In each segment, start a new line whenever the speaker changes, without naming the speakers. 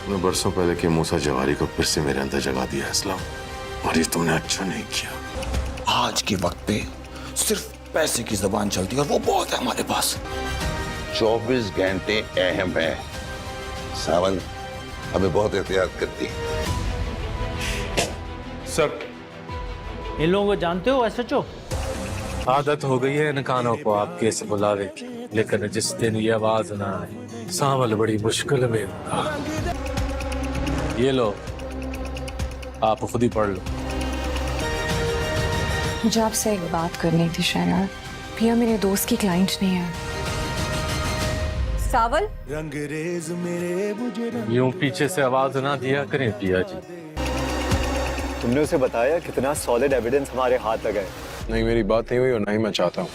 तुमने बरसों पहले के मूसा जवारी को फिर से मेरे अंदर जगा दिया असलम, और ये तुमने अच्छा नहीं किया।
आज के वक्त पे सिर्फ पैसे की जबान चलती है और वो बहुत है हमारे पास।
24 घंटे अहम है। सावन हमें बहुत एहतियात करती है।
सर,
इन लोगों को जानते हो एसएचओ?
आदत हो गई है इन कानों को आपके ऐसे बुलावे की, लेकिन जिस दिन ये आवाज ना आए सावल बड़ी मुश्किल में होगा। ये लो, आप खुद ही पढ़ लो।
मुझे आपसे एक बात करनी थी शहनाज। पिया मेरे दोस्त की क्लाइंट नहीं है।
सावल,
यूं पीछे से आवाज ना दिया करें पिया जी।
तुमने उसे बताया कितना सॉलिड एविडेंस हमारे हाथ लगा है?
नहीं, मेरी बात नहीं हुई और ना ही मैं चाहता हूँ।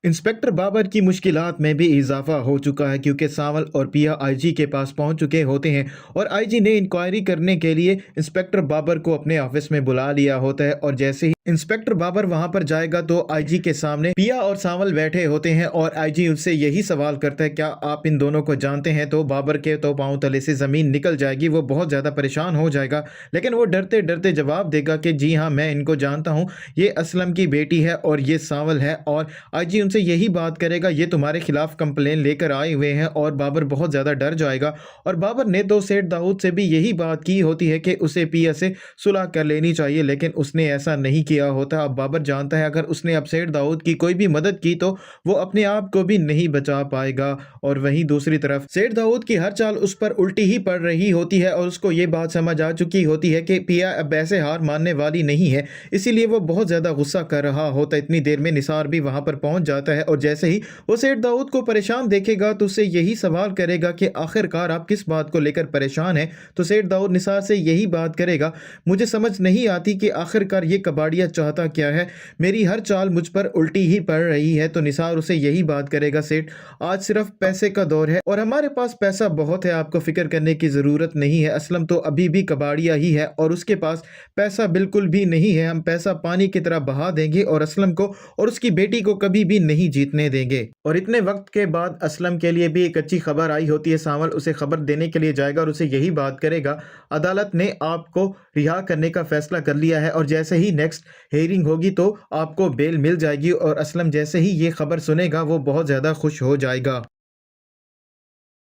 इंस्पेक्टर बाबर की मुश्किलात में भी इजाफा हो चुका है क्योंकि सावल और पिया आईजी के पास पहुंच चुके होते हैं और आईजी ने इंक्वायरी करने के लिए इंस्पेक्टर बाबर को अपने ऑफिस में बुला लिया होता है। और जैसे ही इंस्पेक्टर बाबर वहां पर जाएगा तो आईजी के सामने पिया और सावल बैठे होते हैं और आईजी उनसे यही सवाल करता है, क्या आप इन दोनों को जानते हैं? तो बाबर के तो पांव तले से जमीन निकल जाएगी, वो बहुत ज्यादा परेशान हो जाएगा, लेकिन वो डरते डरते जवाब देगा कि जी हाँ, मैं इनको जानता हूँ, ये असलम की बेटी है और ये सावल है। और आईजी उनसे यही बात करेगा, ये तुम्हारे खिलाफ कंप्लेन लेकर आए हुए हैं। और बाबर बहुत ज्यादा डर जाएगा। और बाबर ने तो सेठ दाऊद से भी यही बात की होती है कि उसे पिया से सुलह कर लेनी चाहिए, लेकिन उसने ऐसा नहीं किया होता। अब बाबर जानता है अगर उसने अब सेठ दाऊद की कोई भी मदद की तो वो अपने आप को भी नहीं बचा पाएगा। और वहीं दूसरी तरफ सेठ दाऊद की हर चाल उस पर उल्टी ही पड़ रही होती है और उसको ये बात समझ आ चुकी होती है कि पिया अब ऐसे हार मानने वाली नहीं है, इसीलिए वो बहुत ज्यादा गुस्सा कर रहा होता है। इतनी देर में निसार भी वहां पर पहुंच जाता है और जैसे ही वो सेठ दाऊद को परेशान देखेगा तो उससे यही सवाल करेगा कि आखिरकार आप किस बात को लेकर परेशान हैं। तो सेठ दाऊद निसार से यही बात करेगा, मुझे समझ नहीं आती कि आखिरकार ये कबाड़िया चाहता क्या है, मेरी हर चाल मुझ पर उल्टी ही पड़ रही है। तो निसार उसे यही बात करेगा, सेठ आज सिर्फ पैसे का दौर है और हमारे पास पैसा बहुत है, आपको फिक्र करने की जरूरत नहीं है। असलम तो अभी भी कबाड़िया ही है और उसके पास पैसा बिल्कुल भी नहीं है, हम पैसा पानी की तरह बहा देंगे और असलम को और उसकी बेटी को कभी भी नहीं जीतने देंगे। और इतने वक्त के बाद असलम के लिए भी एक अच्छी खबर आई होती है। सावल उसे खबर देने के लिए जाएगा और उसे यही बात करेगा, अदालत ने आपको रिहा करने का फैसला कर लिया है और जैसे ही नेक्स्ट हेयरिंग होगी तो आपको बेल मिल जाएगी। और असलम जैसे ही ये खबर सुनेगा वो बहुत ज्यादा खुश हो जाएगा।